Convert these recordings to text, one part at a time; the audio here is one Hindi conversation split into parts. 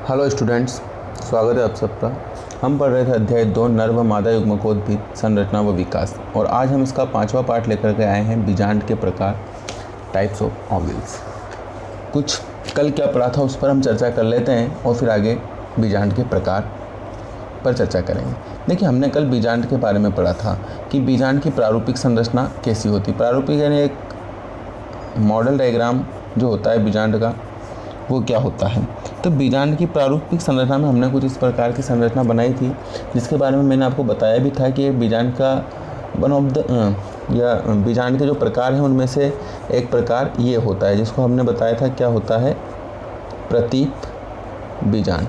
हेलो स्टूडेंट्स, स्वागत है आप सबका। हम पढ़ रहे थे अध्याय 2 नर व मादा युग्मकोद्भिद संरचना व विकास, और आज हम इसका 5वां पार्ट लेकर के आए हैं बीजांड के प्रकार, टाइप्स ऑफ ओव्यूल्स। कुछ कल क्या पढ़ा था उस पर हम चर्चा कर लेते हैं और फिर आगे बीजांड के प्रकार पर चर्चा करेंगे। देखिए, हमने कल बीजांड के बारे में पढ़ा था कि बीजांड की प्रारूपिक संरचना कैसी होती। प्रारूपिक यानी एक मॉडल डायग्राम जो होता है बीजांड का, वो क्या होता है। तो बीजांड की प्रारूपिक संरचना में हमने कुछ इस प्रकार की संरचना बनाई थी, जिसके बारे में मैंने आपको बताया भी था कि बीजांड का बीजांड के जो प्रकार हैं उनमें से एक प्रकार ये होता है, जिसको हमने बताया था क्या होता है, प्रतीप बीजांड।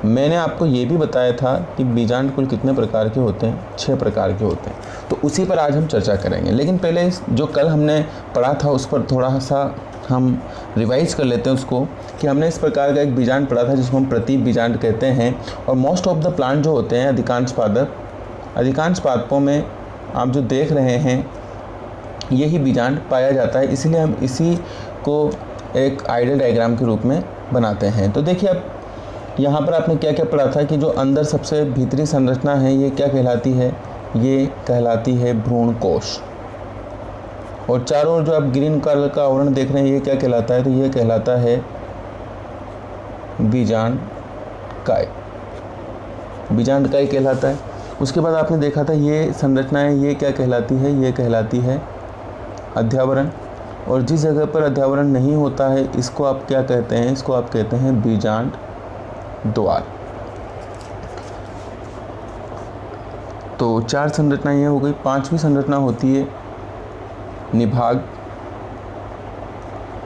मैंने आपको ये भी बताया था कि बीजांड कुल कितने प्रकार के होते हैं, 6 प्रकार के होते हैं। तो उसी पर आज हम चर्चा करेंगे, लेकिन पहले जो कल हमने पढ़ा था उस पर थोड़ा सा हम रिवाइज कर लेते हैं उसको, कि हमने इस प्रकार का एक बीजांड पढ़ा था जिसको हम प्रतीप बीजांड कहते हैं। और मोस्ट ऑफ द प्लांट जो होते हैं, अधिकांश पादपों में आप जो देख रहे हैं यही बीजांड पाया जाता है, इसीलिए हम इसी को एक आइडियल डायग्राम के रूप में बनाते हैं। तो देखिए, अब यहाँ पर आपने क्या क्या पढ़ा था कि जो अंदर सबसे भीतरी संरचना है ये क्या कहलाती है, ये कहलाती है भ्रूण कोश। और चारों ओर जो आप ग्रीन कलर का आवरण देख रहे हैं ये क्या कहलाता है, तो ये कहलाता है बीजांड काय। बीजांड काय कहलाता है। उसके बाद आपने देखा था ये संरचनाएं ये क्या कहलाती है, ये कहलाती है अध्यावरण। और जिस जगह पर अध्यावरण नहीं होता है इसको आप क्या कहते हैं, इसको आप कहते हैं बीजांड द्वार। तो 4 संरचनाएं ये हो गई। 5वीं संरचना होती है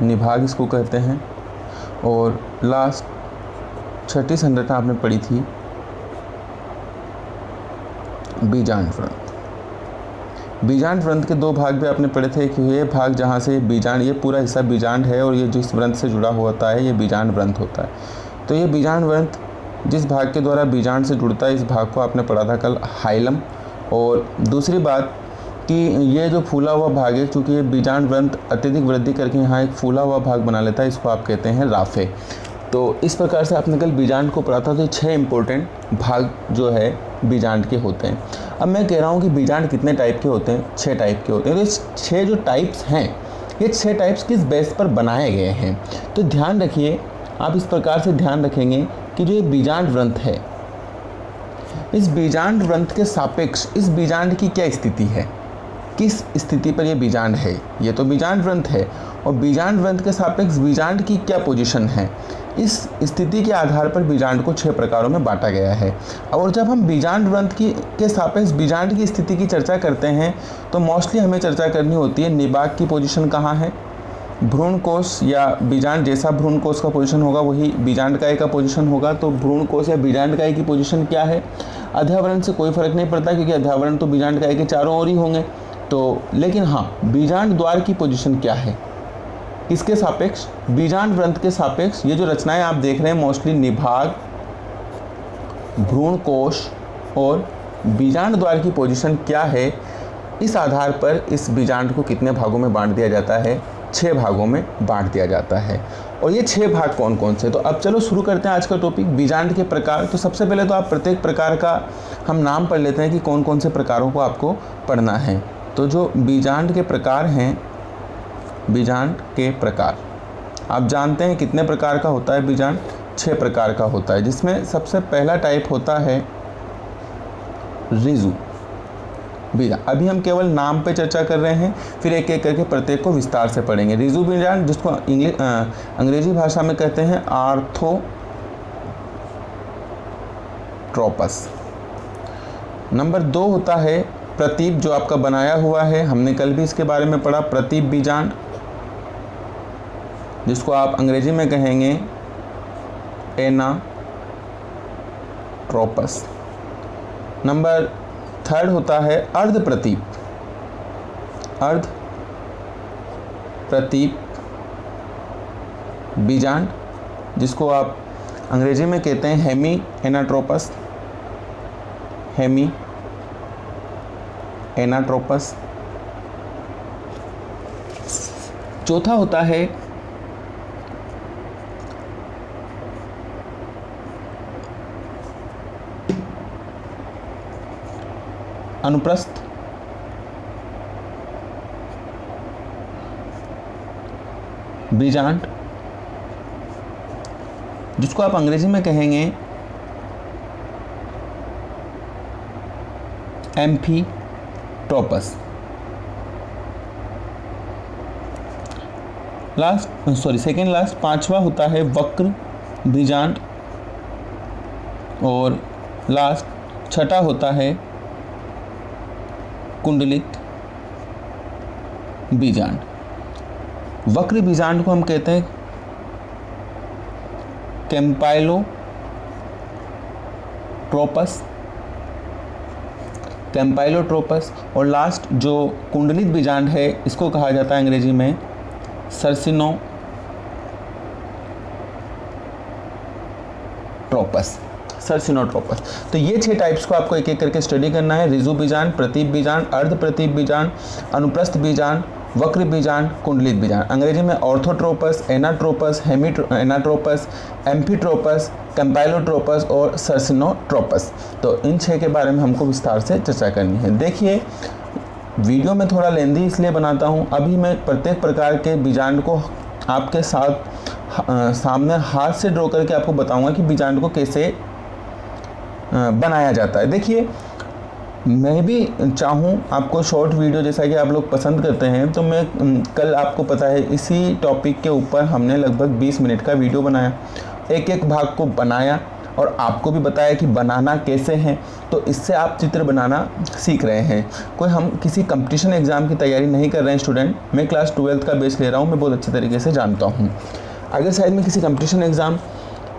निभाग इसको कहते हैं। और लास्ट 6ठी संरचना आपने पढ़ी थी बीजांड व्रंत। बीजांड व्रंत के 2 भाग भी आपने पढ़े थे कि ये भाग जहाँ से बीजांड, ये पूरा हिस्सा बीजांड है और ये जिस व्रंत से जुड़ा होता है ये बीजांड व्रंत होता है। तो ये बीजांड व्रंत जिस भाग के द्वारा बीजांड से जुड़ता है इस भाग को आपने पढ़ा था कल हाइलम। और दूसरी बात कि ये जो फूला हुआ भाग है, चूँकि ये बीजांड व्रंत अत्यधिक वृद्धि करके यहाँ एक फूला हुआ भाग बना लेता है, इसको आप कहते हैं राफे। तो इस प्रकार से आपने कल बीजांड को पढ़ा था। तो 6 इंपॉर्टेंट भाग जो है बीजांड के होते हैं। अब मैं कह रहा हूँ कि बीजांड कितने टाइप के होते हैं, 6 टाइप के होते हैं। तो 6 जो टाइप्स हैं ये 6 टाइप्स किस बेस पर बनाए गए हैं, तो ध्यान रखिए, आप इस प्रकार से ध्यान रखेंगे कि जो ये बीजांड व्रंत है, इस बीजांड व्रंत के सापेक्ष इस बीजांड की क्या स्थिति है, किस स्थिति पर ये बीजांड है। ये तो बीजांड व्रंत है और बीजांड व्रंत के सापेक्ष बीजांड की क्या पोजीशन है, इस स्थिति के आधार पर बीजांड को 6 प्रकारों में बांटा गया है। और जब हम बीजांड व्रंत के सापेक्ष बीजांड की स्थिति की चर्चा करते हैं तो मोस्टली हमें चर्चा करनी होती है निबाग की पोजीशन कहाँ है, भ्रूण कोश या बीजांड जैसा भ्रूण कोश का पोजीशन होगा वही बीजांड काय का पोजीशन होगा। तो भ्रूण कोश या बीजांड काय की पोजीशन क्या है। अध्यावरण से कोई फर्क नहीं पड़ता क्योंकि अध्यावरण तो बीजांड काय के चारों ओर ही होंगे। तो लेकिन हाँ, बीजांड द्वार की पोजीशन क्या है, किसके सापेक्ष, बीजांड व्रंत के सापेक्ष। ये जो रचनाएं आप देख रहे हैं मोस्टली निभाग, भ्रूण कोश और बीजांड द्वार की पोजीशन क्या है, इस आधार पर इस बीजांड को कितने भागों में बांट दिया जाता है, 6 भागों में बांट दिया जाता है। और ये 6 भाग कौन कौन से, तो अब चलो शुरू करते हैं आज का टॉपिक, बीजांड के प्रकार। तो सबसे पहले तो आप प्रत्येक प्रकार का हम नाम पढ़ लेते हैं कि कौन कौन से प्रकारों को आपको पढ़ना है। तो जो बीजांड के प्रकार हैं, बीजांड के प्रकार आप जानते हैं कितने प्रकार का होता है बीजांड, 6 प्रकार का होता है, जिसमें सबसे पहला टाइप होता है ऋजु बीजांड। अभी हम केवल नाम पे चर्चा कर रहे हैं, फिर एक एक करके प्रत्येक को विस्तार से पढ़ेंगे। ऋजु बीजांड जिसको अंग्रेजी भाषा में कहते हैं आर्थोट्रोपस। नंबर 2 होता है प्रतीप, जो आपका बनाया हुआ है, हमने कल भी इसके बारे में पढ़ा, प्रतीप बीजांड जिसको आप अंग्रेजी में कहेंगे एनाट्रोपस। नंबर 3 होता है अर्ध प्रतीप बीजांड जिसको आप अंग्रेजी में कहते हैं हेमी एनाट्रोपस। चौथा होता है अनुप्रस्थ बीजांड, जिसको आप अंग्रेजी में कहेंगे एम्फीट्रोपस। सेकेंड लास्ट, पांचवा होता है वक्र बीजांड, और लास्ट छठा होता है कुंडलित बीजांड। वक्र बीजांड को हम कहते हैं कैम्पाइलोट्रोपस, और लास्ट जो कुंडलित बीजांड है इसको कहा जाता है अंग्रेजी में सर्सिनोट्रोपस। तो ये 6 टाइप्स को आपको एक एक करके स्टडी करना है। रिजु बीजांड, प्रतीप बीजांड, अर्ध प्रतीप बीजांड, अनुप्रस्थ बीजांड, वक्र बीजांड, कुंडलित बीजांड। अंग्रेजी में ऑर्थोट्रोपस, एनाट्रोपस, एनाट्रोपस, एम्फीट्रोपस, कैम्पाइलोट्रोपस और सर्सिनोट्रोपस। तो इन 6 के बारे में हमको विस्तार से चर्चा करनी है। देखिए, वीडियो में थोड़ा लेंदी इसलिए बनाता हूँ, अभी मैं प्रत्येक प्रकार के बीजांड को आपके साथ सामने हाथ से ड्रॉ करके आपको बताऊंगा कि बीजांड को कैसे बनाया जाता है। देखिए, मैं भी चाहूँ आपको शॉर्ट वीडियो जैसा कि आप लोग पसंद करते हैं, तो मैं कल आपको पता है इसी टॉपिक के ऊपर हमने लगभग 20 मिनट का वीडियो बनाया, एक एक भाग को बनाया और आपको भी बताया कि बनाना कैसे है। तो इससे आप चित्र बनाना सीख रहे हैं। कोई हम किसी कंपटीशन एग्ज़ाम की तैयारी नहीं कर रहे हैं स्टूडेंट, मैं क्लास 12th का बेस ले रहा हूँ, मैं बहुत अच्छे तरीके से जानता हूँ। अगर शायद मैं किसी कंपटीशन एग्ज़ाम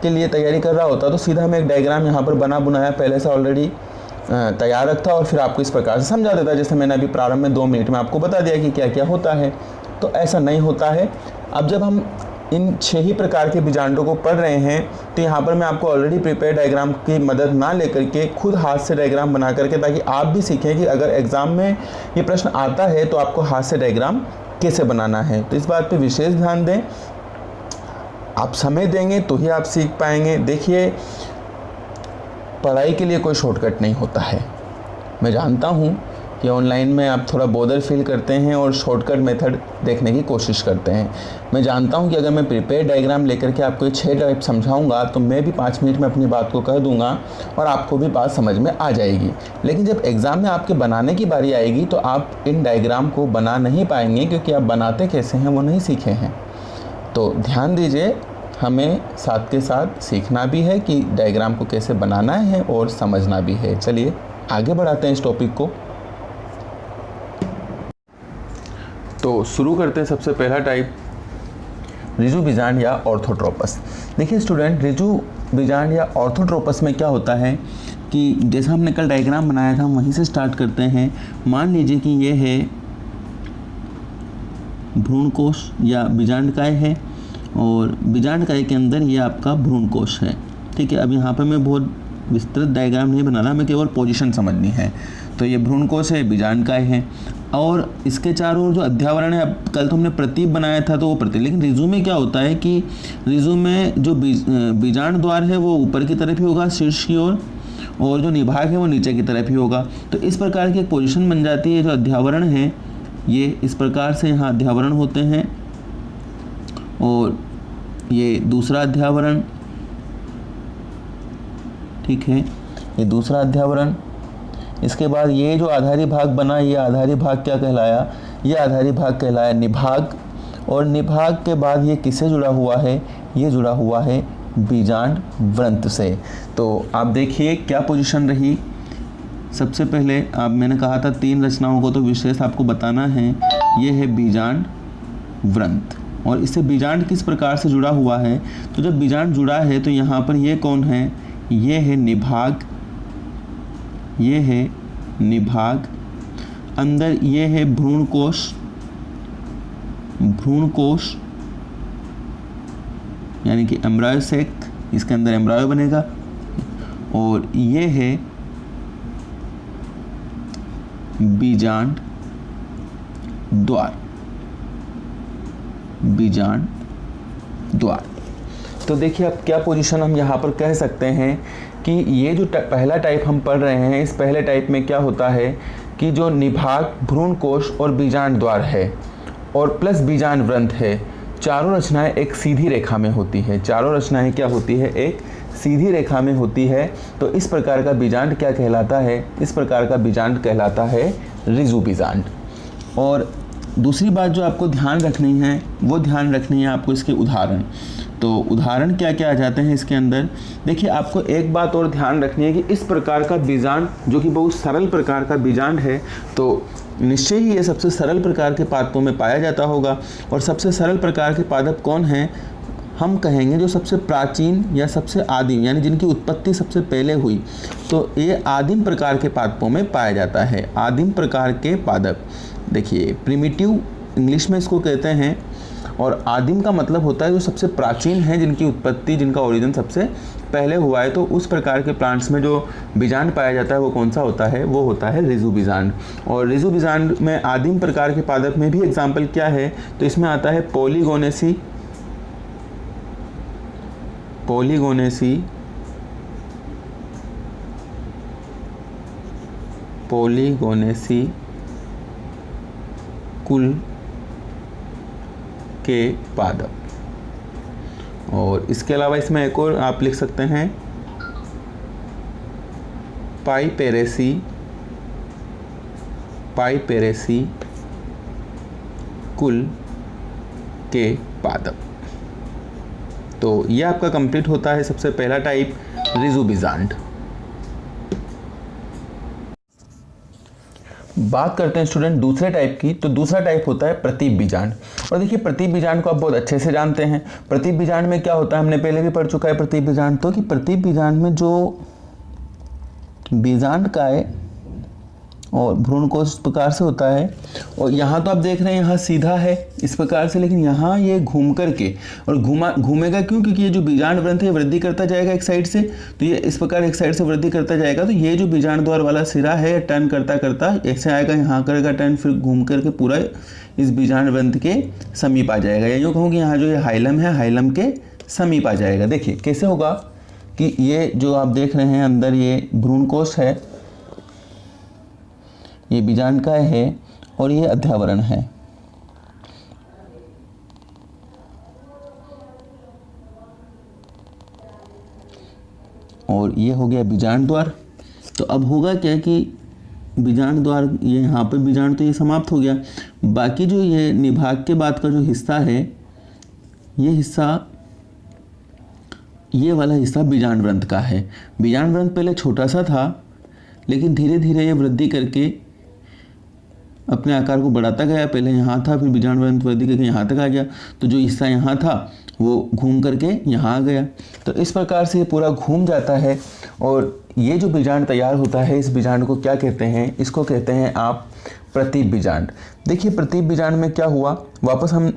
के लिए तैयारी कर रहा होता तो सीधा मैं एक डायग्राम यहाँ पर बना बुनाया पहले से ऑलरेडी तैयार रखता और फिर आपको इस प्रकार से समझा देता, जैसे मैंने अभी प्रारंभ में 2 मिनट में आपको बता दिया कि क्या क्या होता है। तो ऐसा नहीं होता है। अब जब हम इन 6 ही प्रकार के बीजांडों को पढ़ रहे हैं तो यहाँ पर मैं आपको ऑलरेडी प्रिपेयर डायग्राम की मदद ना लेकर के खुद हाथ से डायग्राम बना करके, ताकि आप भी सीखें कि अगर एग्ज़ाम में ये प्रश्न आता है तो आपको हाथ से डायग्राम कैसे बनाना है। तो इस बात पे विशेष ध्यान दें। आप समय देंगे तो ही आप सीख पाएंगे। देखिए, पढ़ाई के लिए कोई शॉर्टकट नहीं होता है। मैं जानता हूँ कि ऑनलाइन में आप थोड़ा बोदर फील करते हैं और शॉर्टकट मेथड देखने की कोशिश करते हैं। मैं जानता हूँ कि अगर मैं प्रिपेयर डायग्राम लेकर के आपको ये 6 टाइप समझाऊंगा तो मैं भी 5 मिनट में अपनी बात को कह दूंगा और आपको भी बात समझ में आ जाएगी। लेकिन जब एग्ज़ाम में आपके बनाने की बारी आएगी तो आप इन डायग्राम को बना नहीं पाएंगे, क्योंकि आप बनाते कैसे हैं वो नहीं सीखे हैं। तो ध्यान दीजिए, हमें साथ के साथ सीखना भी है कि डायग्राम को कैसे बनाना है और समझना भी है। चलिए आगे बढ़ाते हैं इस टॉपिक को। तो शुरू करते हैं। सबसे पहला टाइप रिजु बीजांड या ऑर्थोट्रोपस। देखिए स्टूडेंट, रिजु बीजांड या ऑर्थोट्रोपस में क्या होता है कि जैसा हमने कल डायग्राम बनाया था वहीं से स्टार्ट करते हैं। मान लीजिए कि ये है भ्रूणकोश या बीजांडकाय है और बीजांडकाय के अंदर ये आपका भ्रूणकोश है। ठीक है, अब यहाँ पे मैं बहुत विस्तृत डायग्राम नहीं बना रहा, मैं केवल पोजीशन समझनी है। तो ये भ्रूणकोश है, बीजांडकाय है और इसके चारों ओर जो अध्यावरण है, अब कल तो हमने प्रतीप बनाया था तो वो प्रतीप, लेकिन रिजु में क्या होता है कि रिजु में जो बीजांड द्वार है वो ऊपर की तरफ ही होगा शीर्ष की ओर, और जो निभाग है वो नीचे की तरफ ही होगा। तो इस प्रकार की एक पोजीशन बन जाती है। जो अध्यावरण है ये इस प्रकार से यहाँ अध्यावरण होते हैं और ये दूसरा अध्यावरण, ठीक है, ये दूसरा अध्यावरण। इसके बाद ये जो आधारी भाग बना, ये आधारी भाग क्या कहलाया? ये आधारी भाग कहलाया निभाग। और निभाग के बाद ये किससे जुड़ा हुआ है? ये जुड़ा हुआ है बीजांड वृंत से। तो आप देखिए क्या पोजीशन रही। सबसे पहले मैंने कहा था 3 रचनाओं को तो विशेष आपको बताना है। ये है बीजांड वृंत और इससे बीजांड किस प्रकार से जुड़ा हुआ है। तो जब बीजांड जुड़ा है तो यहाँ पर ये कौन है? ये है निभाग, ये है निभाग। अंदर ये है भ्रूणकोश, भ्रूणकोश यानी कि एम्ब्रायो सेक, इसके अंदर एम्ब्रायो बनेगा। और ये है बीजांड द्वार, बीजांड द्वार। तो देखिए अब क्या पोजीशन हम यहाँ पर कह सकते हैं कि ये जो पहला टाइप हम पढ़ रहे हैं, इस पहले टाइप में क्या होता है कि जो निभाग, भ्रूणकोश और बीजांड द्वार है और प्लस बीजांड व्रंथ है, चारों रचनाएं एक सीधी रेखा में होती है। चारों रचनाएं क्या होती है? एक सीधी रेखा में होती है। तो इस प्रकार का बीजांड क्या कहलाता है? इस प्रकार का बीजांड कहलाता है ऋजु बीजांड। और दूसरी बात जो आपको ध्यान रखनी है, वो ध्यान रखनी है आपको इसके उदाहरण। तो उदाहरण क्या क्या आ जाते हैं इसके अंदर? देखिए, आपको एक बात और ध्यान रखनी है कि इस प्रकार का बीजांड जो कि बहुत सरल प्रकार का बीजांड है, तो निश्चय ही ये सबसे सरल प्रकार के पादपों में पाया जाता होगा। और सबसे सरल प्रकार के पादप कौन हैं? हम कहेंगे जो सबसे प्राचीन या सबसे आदिम, यानी जिनकी उत्पत्ति सबसे पहले हुई, तो ये आदिम प्रकार के पादपों में पाया जाता है। आदिम प्रकार के पादप, देखिए प्रिमिटिव इंग्लिश में इसको कहते हैं, और आदिम का मतलब होता है जो सबसे प्राचीन है, जिनकी उत्पत्ति, जिनका ओरिजिन सबसे पहले हुआ है। तो उस प्रकार के प्लांट्स में जो बीजांड पाया जाता है वो कौन सा होता है? वो होता है ऋजु बीजांड। और ऋजु बीजांड में आदिम प्रकार के पादप में भी एग्जाम्पल क्या है? तो इसमें आता है पॉलीगोनेसी, पॉलीगोनेसी कुल के पादप। और इसके अलावा इसमें एक और आप लिख सकते हैं पाइपेरेसी कुल के पादप। तो ये आपका कंप्लीट होता है सबसे पहला टाइप, ऋजु बीजांड। बात करते हैं स्टूडेंट दूसरे टाइप की। तो दूसरा टाइप होता है प्रतीप बीजांड। और देखिए, प्रतीप बीजांड को आप बहुत अच्छे से जानते हैं। प्रतीप बीजांड में क्या होता है, हमने पहले भी पढ़ चुका है प्रतीप बीजांड। तो कि प्रतीप बीजांड में जो बीजांड का है और भ्रूणकोश इस प्रकार से होता है, और यहाँ तो आप देख रहे हैं यहाँ सीधा है इस प्रकार से, लेकिन यहाँ ये घूम करके, और घूमेगा क्यों? क्योंकि ये जो बीजांड व्रंथ है वृद्धि करता जाएगा एक साइड से, तो ये इस प्रकार एक साइड से वृद्धि करता जाएगा। तो ये जो बीजांड द्वार वाला सिरा है, टर्न करता करता ऐसे आएगा, यहाँ करेगा टर्न, फिर घूम करके पूरा इस बीजांड व्रंथ के समीप आ जाएगा। या यूँ कहूँ कि यहाँ जो ये हाइलम है, हाइलम के समीप आ जाएगा। देखिए कैसे होगा कि ये जो आप देख रहे हैं अंदर ये भ्रूणकोश है, ये बीजांड का है, और ये अध्यावरण है। और ये हो गया बीजांड द्वार। तो अब होगा क्या कि बीजांड द्वार, ये यहाँ पे बीजांड तो ये समाप्त हो गया। बाकी जो ये निभाग के बाद का जो हिस्सा है, ये हिस्सा, ये वाला हिस्सा बीजांड व्रंथ का है। बीजांड व्रंथ पहले छोटा सा था, लेकिन धीरे धीरे ये वृद्धि करके अपने आकार को बढ़ाता गया। पहले यहाँ था, फिर बीजांड व्रंथ वृद्धि करके यहाँ तक आ गया। तो जो हिस्सा यहाँ था वो घूम करके यहाँ आ गया। तो इस प्रकार से ये पूरा घूम जाता है, और ये जो बीजांड तैयार होता है, इस बीजांड को क्या कहते हैं? इसको कहते हैं आप प्रतीप बीजांड। देखिए प्रतीप बीजांड में क्या हुआ, वापस हम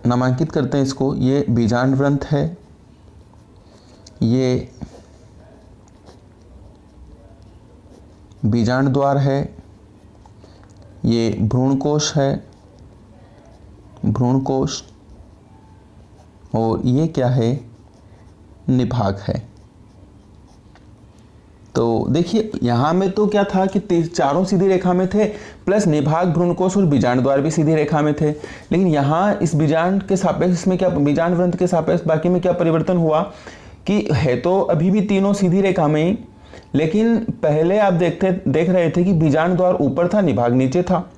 नामांकित करते हैं इसको। ये बीजांड व्रंथ है, ये बीजांड द्वार है, ये भ्रूणकोश है, भ्रूणकोश, और ये क्या है? निभाग है। तो देखिए यहाँ में तो क्या था कि चारों सीधी रेखा में थे, प्लस निभाग, भ्रूणकोश और बीजांड द्वार भी सीधी रेखा में थे। लेकिन यहाँ इस बीजांड के सापेक्ष में क्या, बीजांड व्रंथ के सापेक्ष बाकी में क्या परिवर्तन हुआ कि है तो अभी भी तीनों सीधी रेखा में ही, लेकिन पहले आप देख रहे थे कि बीजांड द्वार ऊपर था, निभाग नीचे था।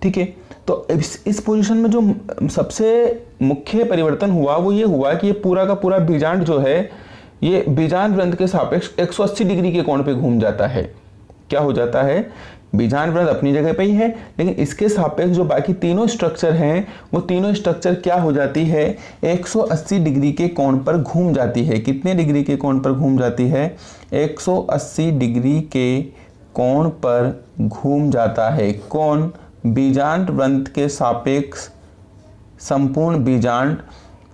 ठीक है, तो इस पोजीशन में जो सबसे मुख्य परिवर्तन हुआ वो ये हुआ कि ये पूरा का पूरा बीजांड जो है, ये बीजांड व्रंथ के सापेक्ष 180 डिग्री के कोण पे घूम जाता है। क्या हो जाता है? बीजांड व्रंथ अपनी जगह पे ही है, लेकिन इसके सापेक्ष जो बाकी तीनों स्ट्रक्चर हैं, वो तीनों स्ट्रक्चर क्या हो जाती है? 180 डिग्री के कोण पर घूम जाती है। कितने डिग्री के कोण पर घूम जाती है? 180 डिग्री के कोण पर घूम जाता है। कौन? बीजांड व्रंथ के सापेक्ष संपूर्ण बीजांड,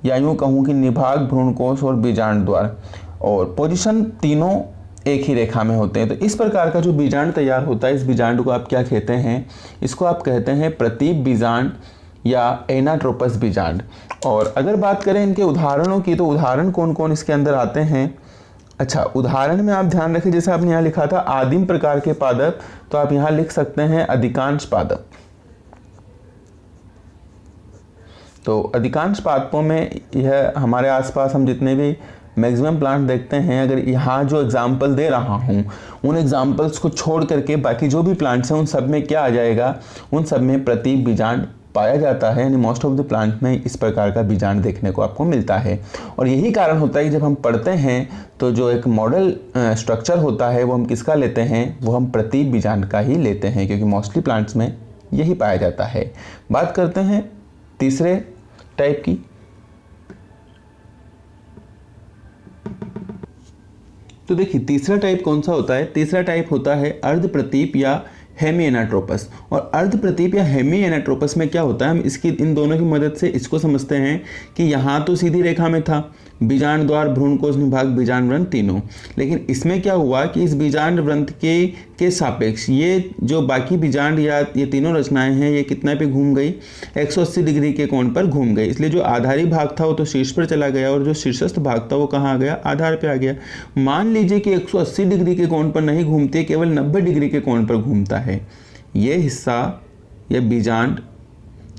या यूँ कहूँ कि निभाग, भ्रूणकोश और बीजांड द्वार, और पोजीशन तीनों एक ही रेखा में होते हैं। तो इस प्रकार का जो बीजांड तैयार होता है, इस बीजांड को आप क्या कहते हैं? इसको आप कहते हैं प्रतीप बीजांड, या एनाट्रोपस बीजांड। और अगर बात करें इनके उदाहरणों की, तो उदाहरण कौन कौन इसके अंदर आते हैं। अच्छा, उदाहरण में आप ध्यान रखें, जैसे आपने यहाँ लिखा था आदिम प्रकार के पादप, तो आप यहाँ लिख सकते हैं अधिकांश पादप। तो अधिकांश पादपों में यह हमारे आसपास हम जितने भी मैक्सिमम प्लांट देखते हैं, अगर यहाँ जो एग्जाम्पल दे रहा हूँ उन एग्जाम्पल्स को छोड़ करके बाकी जो भी प्लांट्स हैं उन सब में क्या आ जाएगा, उन सब में प्रतीप बीजांड पाया जाता है। यानी मोस्ट ऑफ द प्लांट में इस प्रकार का बीजांड देखने को आपको मिलता है। और यही कारण होता है कि जब हम पढ़ते हैं तो जो एक मॉडल स्ट्रक्चर होता है वो हम किसका लेते हैं, वो हम प्रतीप बीजांड का ही लेते हैं, क्योंकि मोस्टली प्लांट्स में यही पाया जाता है। बात करते हैं तीसरे टाइप की। तो देखिए तीसरा टाइप कौन सा होता है, तीसरा टाइप होता है अर्ध प्रतीप या हेमी एनाट्रोपस। और अर्ध प्रतीप या हेमी एनाट्रोपस में क्या होता है, हम इसकी इन दोनों की मदद से इसको समझते हैं कि यहाँ तो सीधी रेखा में था बीजांड द्वार, भ्रूणकोश, निभाग, बीजांड व्रंत तीनों, लेकिन इसमें क्या हुआ कि इस बीजांड व्रंत के सापेक्ष ये जो बाकी बीजांड या ये तीनों रचनाएं हैं ये कितने पे घूम गई, 180 डिग्री के कोण पर घूम गई। इसलिए जो आधारी भाग था वो तो शीर्ष पर चला गया और जो शीर्षस्थ भाग था वो कहाँ आ गया, आधार पे आ गया। मान लीजिए कि 180 डिग्री के कोण पर नहीं घूमते, केवल 90 डिग्री के कोण पर घूमता है। ये हिस्सा, ये बीजांड,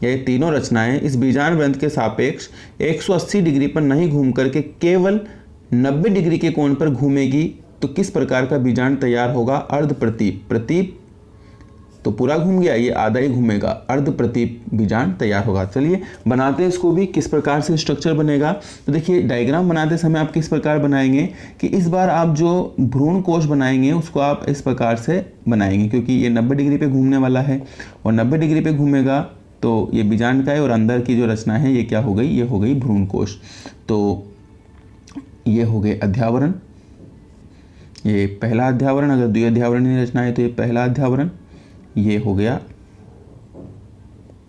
ये तीनों रचनाएं इस बीजांड व्रंत के सापेक्ष 180 डिग्री पर नहीं घूम करके केवल 90 डिग्री के कोण पर घूमेगी, तो किस प्रकार का बीजांड तैयार होगा, अर्ध प्रतीप। प्रतीप तो पूरा घूम गया, ये आधा ही घूमेगा, अर्ध प्रतीप बीजांड तैयार होगा। चलिए बनाते हैं इसको भी, किस प्रकार से स्ट्रक्चर बनेगा। तो देखिए डायग्राम बनाते समय आप किस प्रकार बनाएंगे कि इस बार आप जो भ्रूण कोश बनाएंगे उसको आप इस प्रकार से बनाएंगे, क्योंकि ये 90 डिग्री पे घूमने वाला है और 90 डिग्री पे घूमेगा तो ये बीजांड का है, और अंदर की जो रचना है ये क्या हो गई, ये हो गई भ्रूण कोश। तो ये हो गए अध्यावरण, ये पहला अध्यावरण, अगर द्वितीय अध्यावरण रचना है तो ये पहला अध्यावरण, ये हो गया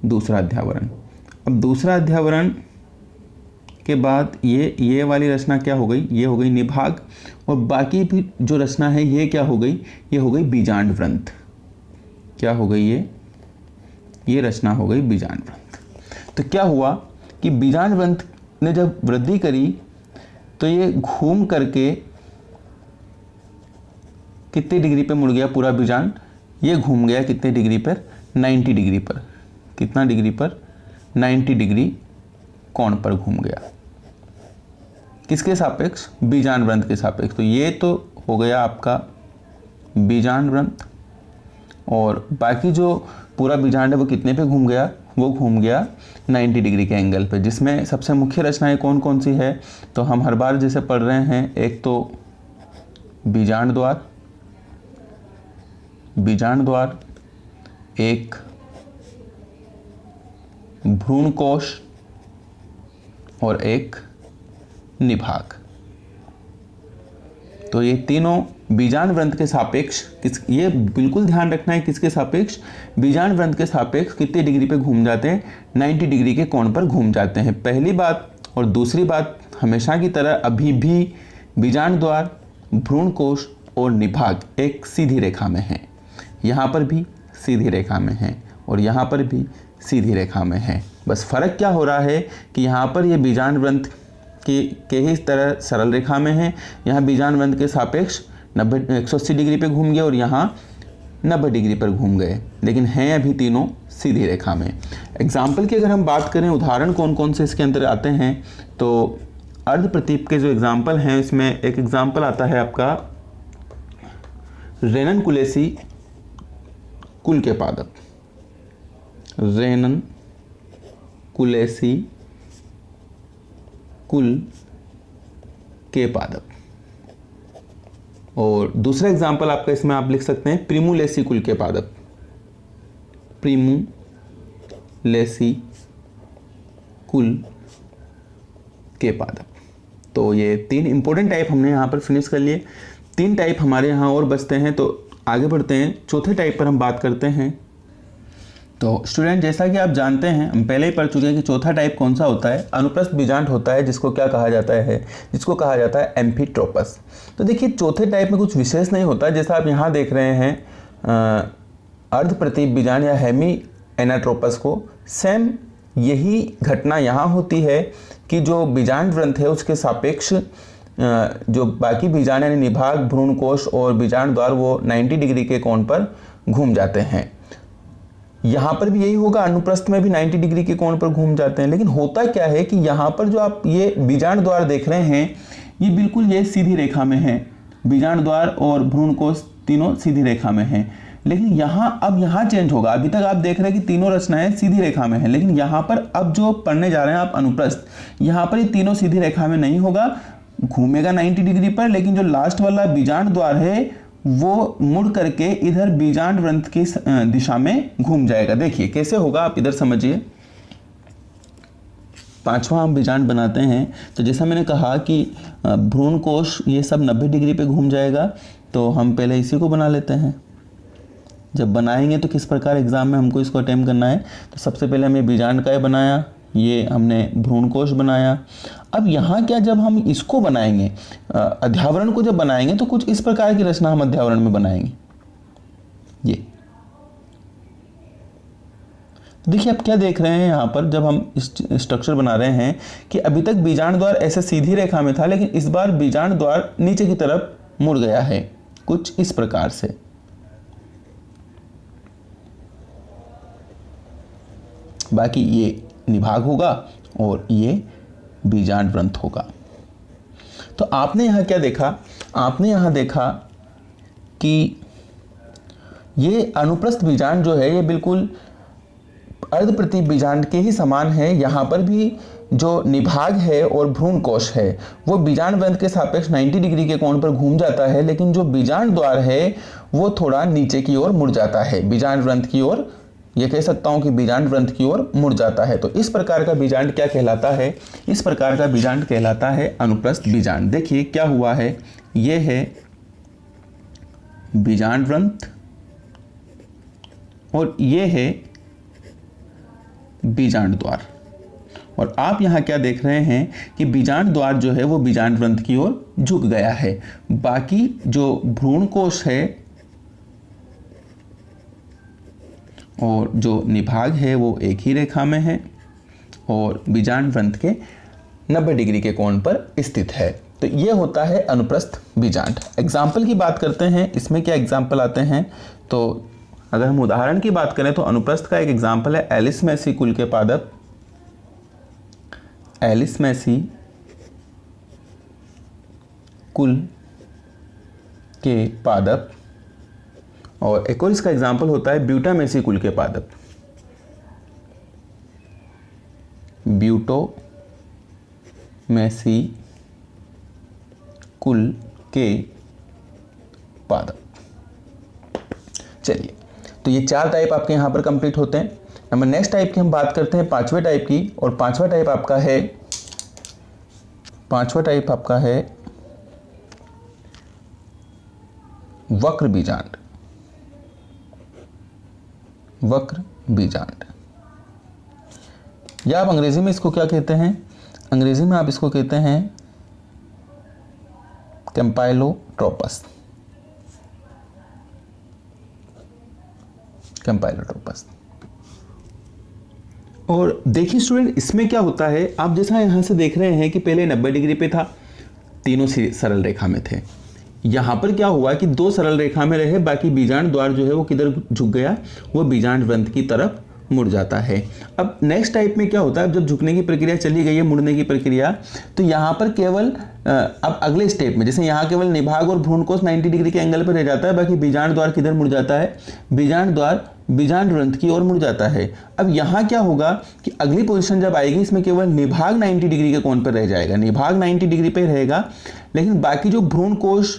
दूसरा अध्यावरण। अब दूसरा अध्यावरण के बाद ये वाली रचना क्या हो गई, ये हो गई निभाग, और बाकी भी जो रचना है ये क्या हो गई, ये हो गई बीजांड व्रंत। क्या हो गई ये रचना हो गई बीजांड व्रंत। तो क्या हुआ कि बीजांड व्रंत ने जब वृद्धि करी तो ये घूम करके कितने डिग्री पे मुड़ गया पूरा बीजांड, ये घूम गया कितने डिग्री पर, 90 डिग्री पर। कितना डिग्री पर, 90 डिग्री कोण पर घूम गया। किसके सापेक्ष, बीजांड व्रंत के सापेक्ष। तो ये तो हो गया आपका बीजांड व्रंत, और बाकी जो पूरा बीजांड है वो कितने पे घूम गया, वो घूम गया 90 डिग्री के एंगल पे। जिसमें सबसे मुख्य रचनाएं कौन कौन सी है, तो हम हर बार जैसे पढ़ रहे हैं, एक तो बीजांड द्वार, एक भ्रूण कोश और एक निभाग। तो ये तीनों बीजांड व्रंत के सापेक्ष ये बिल्कुल ध्यान रखना है, किसके सापेक्ष, बीजांड व्रंत के सापेक्ष कितने डिग्री पे घूम जाते हैं, 90 डिग्री के कोण पर घूम जाते हैं, पहली बात। और दूसरी बात, हमेशा की तरह अभी भी बीजांड द्वार, भ्रूण कोश और निभाग एक सीधी रेखा में है। यहाँ पर भी सीधी रेखा में है और यहाँ पर भी सीधी रेखा में है। बस फर्क क्या हो रहा है कि यहाँ पर ये बीजांड व्रंत के ही तरह सरल रेखा में है, यहाँ बीजांड व्रंत के सापेक्ष 180 डिग्री पे घूम गए और यहाँ 90 डिग्री पर घूम गए, लेकिन हैं अभी तीनों सीधी रेखा में। एग्जाम्पल की अगर हम बात करें, उदाहरण कौन कौन से इसके अंदर आते हैं, तो अर्ध प्रतीप के जो एग्जाम्पल हैं इसमें एक एग्जाम्पल आता है आपका रेननकुलेसी कुल के पादप। रेननकुलेसी कुल के पादप। और दूसरा एग्जाम्पल आपका इसमें आप लिख सकते हैं प्रिमुलेसी कुल के पादप। प्रिमुलेसी कुल के पादप। तो ये 3 इंपॉर्टेंट टाइप हमने यहाँ पर फिनिश कर लिए। 3 टाइप हमारे यहाँ और बचते हैं, तो आगे बढ़ते हैं, चौथे टाइप पर हम बात करते हैं। तो स्टूडेंट, जैसा कि आप जानते हैं, हम पहले ही पढ़ चुके हैं कि चौथा टाइप कौन सा होता है, अनुप्रस्थ बीजांड होता है, जिसको क्या कहा जाता है, जिसको कहा जाता है एम्फीट्रोपस। तो देखिए चौथे टाइप में कुछ विशेष नहीं होता, जैसा आप यहाँ देख रहे हैं अर्ध प्रतीप बीजांड या हेमी एनाट्रोपस को सेम यही घटना यहाँ होती है कि जो बीजांड ग्रंथ है उसके सापेक्ष जो बाकी बीजांड यानी निभाग, भ्रूणकोश और बीजांड द्वार वो 90 डिग्री के कोण पर घूम जाते हैं। यहाँ पर भी यही होगा, अनुप्रस्थ में भी 90 डिग्री के कोण पर घूम जाते हैं। लेकिन होता क्या है कि यहाँ पर जो आप ये बीजांड द्वार देख रहे हैं ये बिल्कुल ये सीधी रेखा में है, बीजांड द्वार और भ्रूणकोश तीनों सीधी रेखा में हैं। लेकिन यहाँ अब यहाँ चेंज होगा। अभी तक आप देख रहे हैं कि तीनों रचनाएं सीधी रेखा में हैं, लेकिन यहाँ पर अब जो पढ़ने जा रहे हैं आप अनुप्रस्थ, यहाँ पर ये तीनों सीधी रेखा में नहीं होगा, घूमेगा 90 डिग्री पर। लेकिन जो लास्ट वाला बीजांड द्वार है वो मुड़ करके इधर बीजांड ग्रंथ की दिशा में घूम जाएगा। देखिए कैसे होगा, आप इधर समझिए। पांचवा हम बीजांड बनाते हैं तो जैसा मैंने कहा कि भ्रूणकोश ये सब 90 डिग्री पे घूम जाएगा, तो हम पहले इसी को बना लेते हैं। जब बनाएंगे तो किस प्रकार एग्जाम में हमको इसको अटेम्प्ट करना है, तो सबसे पहले हमने बीजांड का बनाया, ये हमने भ्रूणकोश बनाया। अब यहाँ क्या, जब हम इसको बनाएंगे अध्यावरण को जब बनाएंगे तो कुछ इस प्रकार की रचना हम अध्यावरण में बनाएंगे। ये देखिए आप क्या देख रहे हैं यहाँ पर, जब हम इस स्ट्रक्चर बना रहे हैं कि अभी तक बीजांड द्वार ऐसे सीधी रेखा में था, लेकिन इस बार बीजांड द्वार नीचे की तरफ मुड़ गया है कुछ इस प्रकार से। बाकी ये निभाग होगा और ये बीजांड ग्रंथ होगा। तो आपने यहाँ क्या देखा, आपने यहाँ देखा कि ये अनुप्रस्थ बीजांड जो है ये बिल्कुल अर्धप्रति बीजांड के ही समान है। यहाँ पर भी जो निभाग है और भ्रूणकोश है वो बीजांड ग्रंथ के सापेक्ष 90 डिग्री के कोण पर घूम जाता है, लेकिन जो बीजांड द्वार है वो थोड़ा नीचे की ओर मुड़ जाता है, बीजांड ग्रंथ की ओर, ये कह सकता हूं कि बीजांड ग्रंथ की ओर मुड़ जाता है। तो इस प्रकार का बीजांड क्या कहलाता है, इस प्रकार का बीजांड कहलाता है अनुप्रस्थ बीजांड। देखिए क्या हुआ है, ये है बीजांड ग्रंथ और ये है बीजांड द्वार, और आप यहां क्या देख रहे हैं कि बीजांड द्वार जो है वो बीजांड ग्रंथ की ओर झुक गया है। बाकी जो भ्रूणकोश है और जो निभाग है वो एक ही रेखा में है और बीजांड ग्रंथ के 90 डिग्री के कोण पर स्थित है। तो ये होता है अनुप्रस्थ बीजांड। एग्जाम्पल की बात करते हैं, इसमें क्या एग्जाम्पल आते हैं, तो अगर हम उदाहरण की बात करें तो अनुप्रस्थ का एक एग्जाम्पल है एलिसमेसी कुल के पादप, एलिसमेसी कुल के पादप, और एक और इसका एग्जाम्पल होता है ब्यूटामेसी कुल के पादप, ब्यूटोमेसी कुल के पादप। चलिए, तो ये 4 टाइप आपके यहाँ पर कंप्लीट होते हैं। अब नेक्स्ट टाइप की हम बात करते हैं 5वें टाइप की, और 5वां टाइप आपका है वक्र बीजांड। वक्र बीजांड, या आप अंग्रेजी में इसको क्या कहते हैं, अंग्रेजी में आप इसको कहते हैं कैम्पाइलोट्रोपस। कैम्पाइलोट्रोपस। और देखिए स्टूडेंट, इसमें क्या होता है, आप जैसा यहां से देख रहे हैं कि पहले 90 डिग्री पे था, तीनों सरल रेखा में थे। यहाँ पर क्या हुआ कि 2 सरल रेखा में रहे, बाकी बीजांड द्वार जो है वो किधर झुक गया, वो बीजांड ग्रंथ की तरफ मुड़ जाता है। अब नेक्स्ट टाइप में क्या होता है, जब झुकने की प्रक्रिया चली गई है, मुड़ने की प्रक्रिया, तो यहाँ पर केवल अब अगले स्टेप में, जैसे यहाँ केवल निभाग और भ्रूणकोश 90 डिग्री के एंगल पर रह जाता है, बाकी बीजांड द्वार किधर मुड़ जाता है, बीजांड द्वार बीजांड ग्रंथ की ओर मुड़ जाता है। अब यहाँ क्या होगा कि अगली पोजीशन जब आएगी, इसमें केवल निभाग 90 डिग्री के कोण पर रह जाएगा, निभाग 90 डिग्री पे रहेगा, लेकिन बाकी जो भ्रूणकोश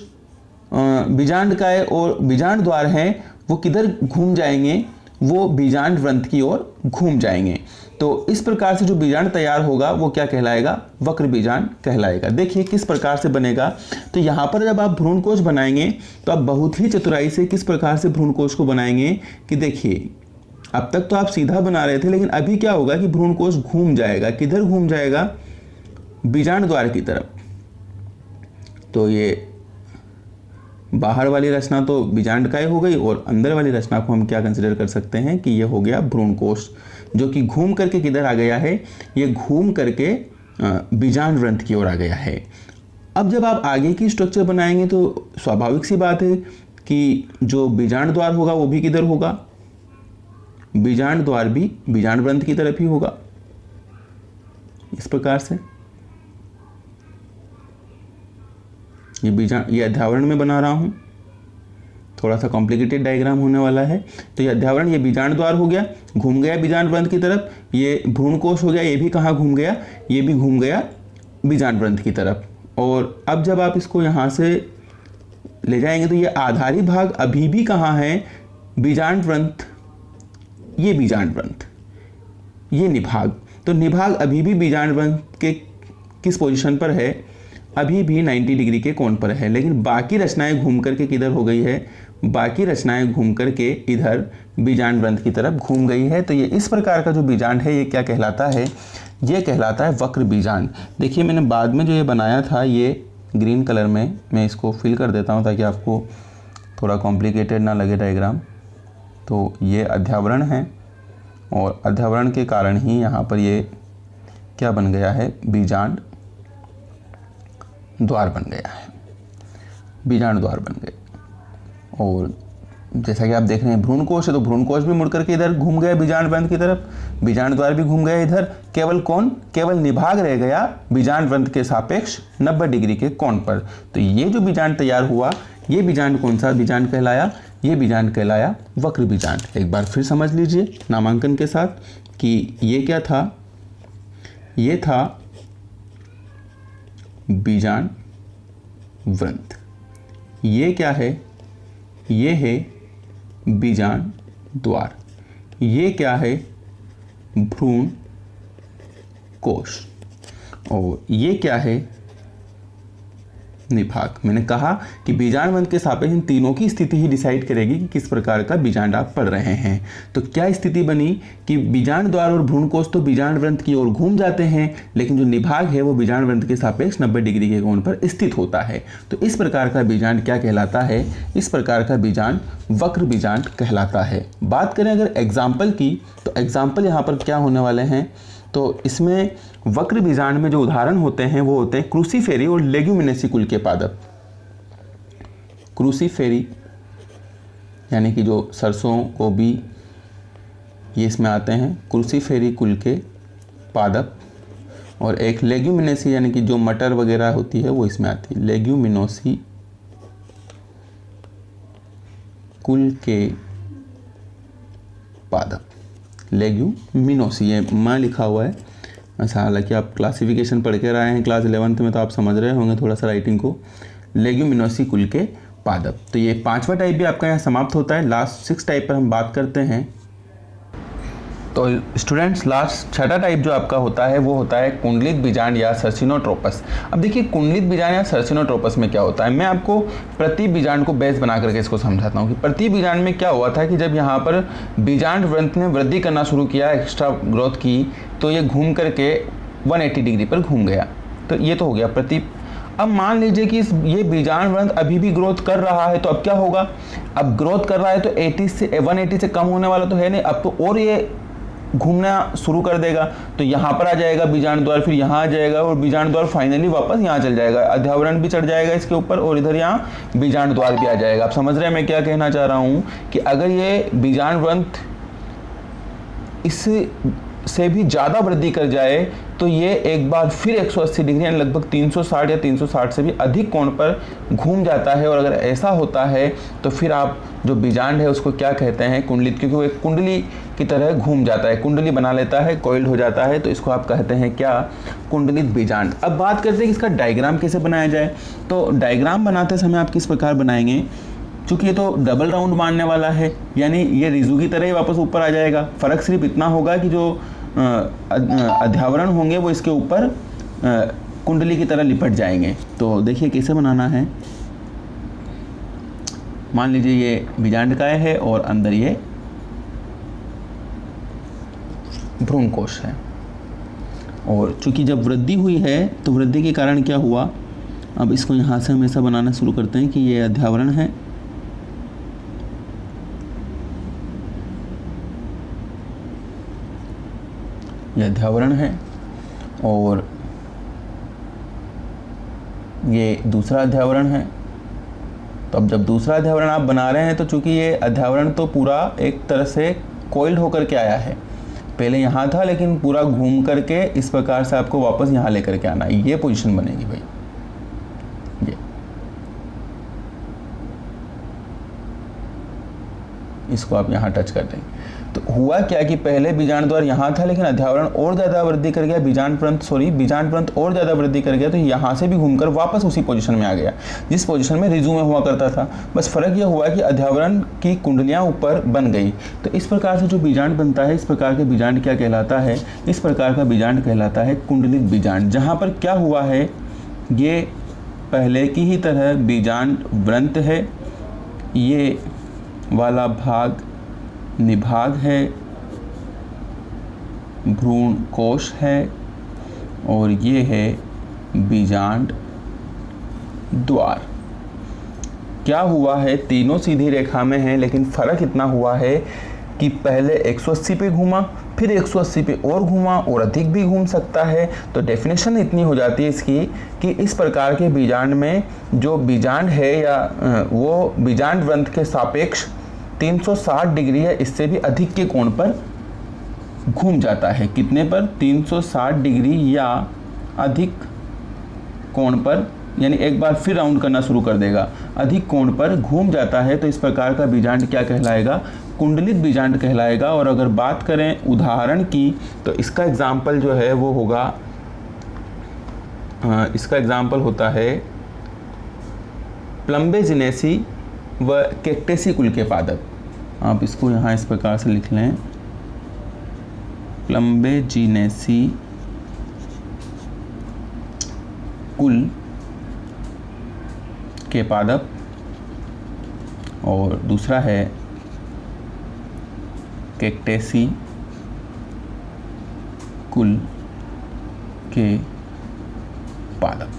बीजांड काय और बीजांड द्वार हैं वो किधर घूम जाएंगे, वो बीजांड ग्रंथ की ओर घूम जाएंगे। तो इस प्रकार से जो बीजांड तैयार होगा वो क्या कहलाएगा, वक्र बीजांड कहलाएगा। देखिए किस प्रकार से बनेगा, तो यहाँ पर जब आप भ्रूणकोश बनाएंगे तो आप बहुत ही चतुराई से किस प्रकार से भ्रूणकोश को बनाएंगे कि देखिए अब तक तो आप सीधा बना रहे थे, लेकिन अभी क्या होगा कि भ्रूणकोश घूम जाएगा, किधर घूम जाएगा, बीजांड द्वार की तरफ। तो ये बाहर वाली रचना तो बीजांडकाय हो गई और अंदर वाली रचना को हम क्या कंसिडर कर सकते हैं कि ये हो गया भ्रूणकोश, जो कि घूम करके किधर आ गया है, ये घूम करके बीजांड ग्रंथ की ओर आ गया है। अब जब आप आगे की स्ट्रक्चर बनाएंगे तो स्वाभाविक सी बात है कि जो बीजांड द्वार होगा वो भी किधर होगा, बीजांड द्वार भी बीजांड ग्रंथ की तरफ ही होगा, इस प्रकार से। ये अध्यावरण में बना रहा हूं, थोड़ा सा कॉम्प्लिकेटेड डायग्राम होने वाला है। तो ये अध्यावरण, ये बीजांड द्वार हो गया, घूम गया बीजांड ग्रंथ की तरफ। ये भ्रूणकोश हो गया, ये भी कहाँ घूम गया, ये भी घूम गया बीजांड ग्रंथ की तरफ। और अब जब आप इसको यहाँ से ले जाएंगे तो ये आधारी भाग अभी भी कहाँ है, बीजांड ग्रंथ, ये बीजांड ग्रंथ, ये निभाग। तो निभाग अभी भी बीजांड ग्रंथ के किस पोजीशन पर है, अभी भी 90 डिग्री के कोण पर है। लेकिन बाकी रचनाएं घूम करके किधर हो गई है, बाकी रचनाएं घूम करके इधर बीजांड ग्रंथ की तरफ घूम गई है। तो ये इस प्रकार का जो बीजांड है ये क्या कहलाता है, ये कहलाता है वक्र बीजांड। देखिए मैंने बाद में जो ये बनाया था ये ग्रीन कलर में, मैं इसको फिल कर देता हूँ ताकि आपको थोड़ा कॉम्प्लिकेटेड ना लगे डायग्राम। तो ये अध्यावरण है और अध्यावरण के कारण ही यहाँ पर ये क्या बन गया है, बीजांड द्वार बन गया है, बीजांड द्वार बन गए। और जैसा कि आप देख रहे हैं भ्रूणकोश है, तो भ्रूणकोश भी मुड़ करके इधर घूम गया बीजांड ग्रंथ की तरफ, बीजांड द्वार भी घूम गया इधर। केवल कौन, केवल निभाग रह गया बीजांड ग्रंथ के सापेक्ष 90 डिग्री के कोण पर। तो ये जो बीजांड तैयार हुआ, ये बीजांड कौन सा बीजांड कहलाया, ये बीजांड कहलाया वक्र बीजांड। एक बार फिर समझ लीजिए नामांकन के साथ कि ये क्या था, ये था बीजांड वृंत, ये क्या है, ये है बीजांड द्वार, ये क्या है, भ्रूण कोश, और ये क्या है, निभाग। मैंने कहा कि बीजांड वृंत के सापेक्ष इन तीनों की स्थिति ही डिसाइड करेगी कि किस प्रकार का बीजांड आप पढ़ रहे हैं। तो क्या स्थिति बनी कि बीजांड द्वार और भ्रूणकोश तो बीजांड वृंत की ओर घूम जाते हैं, लेकिन जो निभाग है वो बीजांड वृंत के सापेक्ष 90 डिग्री के कोण पर स्थित होता है। तो इस प्रकार का बीजांड क्या कहलाता है, इस प्रकार का बीजांड वक्र बीजांड कहलाता है। बात करें अगर एग्जाम्पल की, तो एग्जाम्पल यहाँ पर क्या होने वाले हैं, तो इसमें वक्र बीजांड में जो उदाहरण होते हैं वो होते हैं क्रूसीफेरी और लेग्यूमिनेसी कुल के पादप। क्रूसीफेरी यानी कि जो सरसों, गोभी, ये इसमें आते हैं, क्रूसीफेरी कुल के पादप। और एक लेग्यूमिनेसी यानी कि जो मटर वगैरह होती है वो इसमें आती है, लेग्यूमिनोसी कुल के पादप, लेग्यूमिनोसी, ये माँ लिखा हुआ है ऐसा, हालांकि आप क्लासिफिकेशन पढ़ के रहे हैं क्लास 11th में तो आप समझ रहे होंगे थोड़ा सा राइटिंग को। लेग्यूमिनोसी कुल के पादप। तो ये 5वां टाइप भी आपका यहाँ समाप्त होता है। लास्ट 6 टाइप पर हम बात करते हैं। तो स्टूडेंट्स लास्ट 6वां टाइप जो आपका होता है वो होता है कुंडलित बीजांड या सर्सिनोट्रोपस। अब देखिए कुंडलित बीजांड या सर्सिनोट्रोपस में क्या होता है, मैं आपको प्रति बीजांड को बेस बना करके इसको समझाता हूँ कि प्रति बीजांड में क्या हुआ था कि जब यहाँ पर बीजांड वृंत ने वृद्धि करना शुरू किया, एक्स्ट्रा ग्रोथ की, तो ये घूम करके 180 डिग्री पर घूम गया। तो ये तो हो गया प्रति। अब मान लीजिए कि ये बीजांड वृंत अभी भी ग्रोथ कर रहा है, तो अब क्या होगा, अब ग्रोथ कर रहा है तो 180 से कम होने वाला तो है नहीं, अब तो और ये घूमना शुरू कर देगा। तो यहाँ पर आ जाएगा बीजांड द्वार, फिर यहाँ आ जाएगा और बीजांड द्वार फाइनली वापस यहाँ चल जाएगा, अध्यावरण भी चढ़ जाएगा इसके ऊपर और इधर यहाँ बीजांड द्वार भी आ जाएगा। आप समझ रहे हैं मैं क्या कहना चाह रहा हूँ कि अगर ये बीजांड वृंत इससे भी ज़्यादा वृद्धि कर जाए तो ये एक बार फिर 180 डिग्री यानी लगभग 360 या 360 से भी अधिक कोण पर घूम जाता है। और अगर ऐसा होता है तो फिर आप जो बीजांड है उसको क्या कहते हैं, कुंडलित, क्योंकि वो एक कुंडली की तरह घूम जाता है, कुंडली बना लेता है, कॉइल्ड हो जाता है, तो इसको आप कहते हैं क्या, कुंडलित बीजांड। अब बात करते हैं कि इसका डायग्राम कैसे बनाया जाए। तो डायग्राम बनाते समय आप किस प्रकार बनाएंगे, चूँकि ये तो डबल राउंड मारने वाला है यानी ये रिजू की तरह ही वापस ऊपर आ जाएगा। फ़र्क सिर्फ इतना होगा कि जो अध्यावरण होंगे वो इसके ऊपर कुंडली की तरह लिपट जाएंगे। तो देखिए कैसे बनाना है। मान लीजिए ये बीजांडकाय है और अंदर ये भ्रूणकोश है। और चूंकि जब वृद्धि हुई है तो वृद्धि के कारण क्या हुआ, अब इसको यहाँ से हम ऐसा बनाना शुरू करते हैं कि ये अध्यावरण है, ये अध्यावरण है और ये दूसरा अध्यावरण है। तो अब जब दूसरा अध्यावरण आप बना रहे हैं तो चूंकि ये अध्यावरण तो पूरा एक तरह से कोइल्ड होकर के आया है, पहले यहाँ था लेकिन पूरा घूम करके इस प्रकार से आपको वापस यहाँ लेकर के आना है, ये पोजीशन बनेगी भाई। ये इसको आप यहाँ टच कर देंगे तो हुआ क्या कि पहले बीजांड द्वार यहाँ था लेकिन अध्यावरण और ज़्यादा वृद्धि कर गया, बीजांड प्रंत और ज़्यादा वृद्धि कर गया, तो यहाँ से भी घूमकर वापस उसी पोजीशन में आ गया जिस पोजीशन में रिजू में हुआ करता था। बस फर्क यह हुआ कि अध्यावरण की कुंडलियाँ ऊपर बन गई। तो इस प्रकार से जो बीजांड बनता है, इस प्रकार के बीजांड क्या कहलाता है? इस प्रकार का बीजांड कहलाता है कुंडलित बीजांड। जहाँ पर क्या हुआ है, ये पहले की ही तरह बीजांड व्रंत है, ये वाला भाग निभाग है, भ्रूण कोश है और ये है बीजांड द्वार। क्या हुआ है, तीनों सीधी रेखा में हैं लेकिन फ़र्क इतना हुआ है कि पहले 180 पे घूमा, फिर 180 पे और घूमा और अधिक भी घूम सकता है। तो डेफिनेशन इतनी हो जाती है इसकी कि इस प्रकार के बीजांड में जो बीजांड है या वो बीजांड व्रंत के सापेक्ष 360 डिग्री या इससे भी अधिक के कोण पर घूम जाता है। कितने पर? 360 डिग्री या अधिक कोण पर, यानी एक बार फिर राउंड करना शुरू कर देगा, अधिक कोण पर घूम जाता है। तो इस प्रकार का बीजांड क्या कहलाएगा? कुंडलित बीजांड कहलाएगा। और अगर बात करें उदाहरण की तो इसका एग्जाम्पल जो है वो होगा, इसका एग्जाम्पल होता है प्लम्बेजिनेसी व कैक्टेसी कुल के पादप। आप इसको यहाँ इस प्रकार से लिख लें, प्लम्बेजिनेसी कुल के पादप और दूसरा है कैक्टेसी कुल के पादप।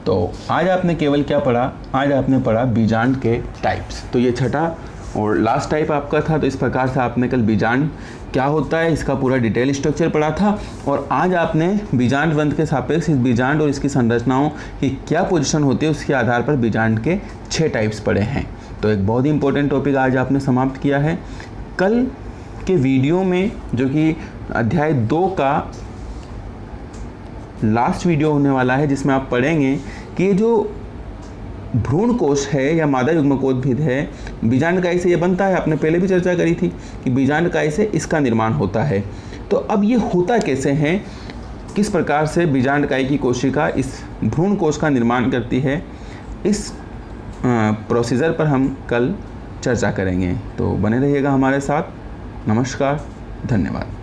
तो आज आपने केवल क्या पढ़ा? आज आपने पढ़ा बीजांड के टाइप्स। तो ये छठा और लास्ट टाइप आपका था। तो इस प्रकार से आपने कल बीजांड क्या होता है इसका पूरा डिटेल स्ट्रक्चर पढ़ा था और आज आपने बीजांड व्रंत के सापेक्ष इस बीजांड और इसकी संरचनाओं की क्या पोजीशन होती है उसके आधार पर बीजांड के 6 टाइप्स पढ़े हैं। तो एक बहुत ही इंपॉर्टेंट टॉपिक आज आपने समाप्त किया है। कल के वीडियो में जो कि अध्याय 2 का लास्ट वीडियो होने वाला है, जिसमें आप पढ़ेंगे कि जो भ्रूण कोश है या मादा युग्मकोद्भिद है, बीजांडकाई से ये बनता है। आपने पहले भी चर्चा करी थी कि बीजांडकाई से इसका निर्माण होता है। तो अब ये होता कैसे है, किस प्रकार से बीजांडकाई की कोशिका इस भ्रूण कोश का निर्माण करती है, इस प्रोसीजर पर हम कल चर्चा करेंगे। तो बने रहिएगा हमारे साथ। नमस्कार, धन्यवाद।